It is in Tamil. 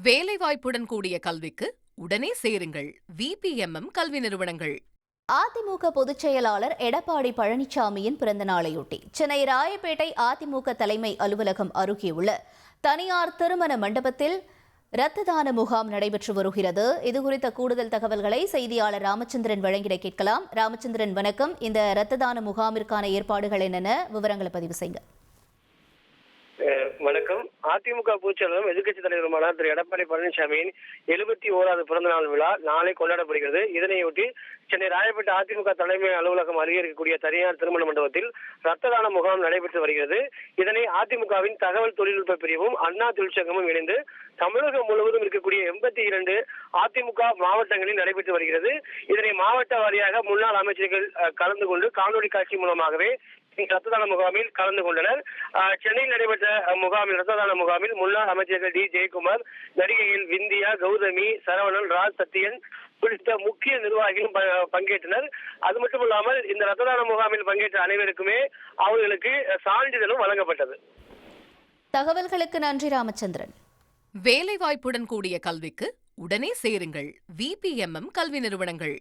வேலைவாய்ப்புடன் கூடிய கல்விக்கு உடனே சேருங்கள். VPMM கல்வி நிறுவனங்கள். அதிமுக பொதுச் செயலாளர் எடப்பாடி பழனிசாமியின் பிறந்த நாளையொட்டி சென்னை ராயப்பேட்டை அதிமுக தலைமை அலுவலகம் அருகே உள்ள தனியார் திருமண மண்டபத்தில் இரத்த தான முகாம் நடைபெற்று வருகிறது. இதுகுறித்த கூடுதல் தகவல்களை செய்தியாளர் ராமச்சந்திரன் வழங்கிட கேட்கலாம். ராமச்சந்திரன், வணக்கம். இந்த இரத்த தான முகாமிற்கான ஏற்பாடுகள் என்னென்ன, விவரங்களை பதிவு செய்யுங்க. வணக்கம். அதிமுக பொதுச்செயலாளரும் எதிர்க்கட்சி தலைவருமான திரு எடப்பாடி பழனிசாமியின் 71வது பிறந்த நாள் விழா நாளை கொண்டாடப்படுகிறது. இதனையொட்டி சென்னை ராயப்பேட்டை அதிமுக தலைமை அலுவலகம் அருகே இருக்கக்கூடிய தனியார் திருமண மண்டபத்தில் ரத்த தான முகாம் நடைபெற்று வருகிறது. இதனை அதிமுகவின் தகவல் தொழில்நுட்ப பிரிவும் அண்ணா தொழிற்சங்கமும் இணைந்து தமிழகம் முழுவதும் இருக்கக்கூடிய 82 அதிமுக மாவட்டங்களில் நடைபெற்று வருகிறது. இதனை மாவட்ட வாரியாக முன்னாள் அமைச்சர்கள் கலந்து கொண்டு காணொலி காட்சி மூலமாகவே ரத்த தான முகாமில் கலந்து கொண்டனர். சென்னையில் நடைபெற்ற முகாமில் ரத்த தான முகாமில் முன்னாள் அமைச்சர்கள் டி ஜெயக்குமார், நடிகைகள் விந்தியா, கௌதமி, சரவணன், ராஜ் சத்தியன் உள்ளிட்ட முக்கிய நிர்வாகிகளும் பங்கேற்றனர். அது மட்டுமல்லாமல் இந்த ரத்த தான முகாமில் பங்கேற்ற அனைவருக்குமே அவர்களுக்கு சான்றிதழும் வழங்கப்பட்டது. தகவல்களுக்கு நன்றி ராமச்சந்திரன். வேலைவாய்ப்புடன் கூடிய கல்விக்கு உடனே சேருங்கள். VPMM கல்வி நிறுவனங்கள்.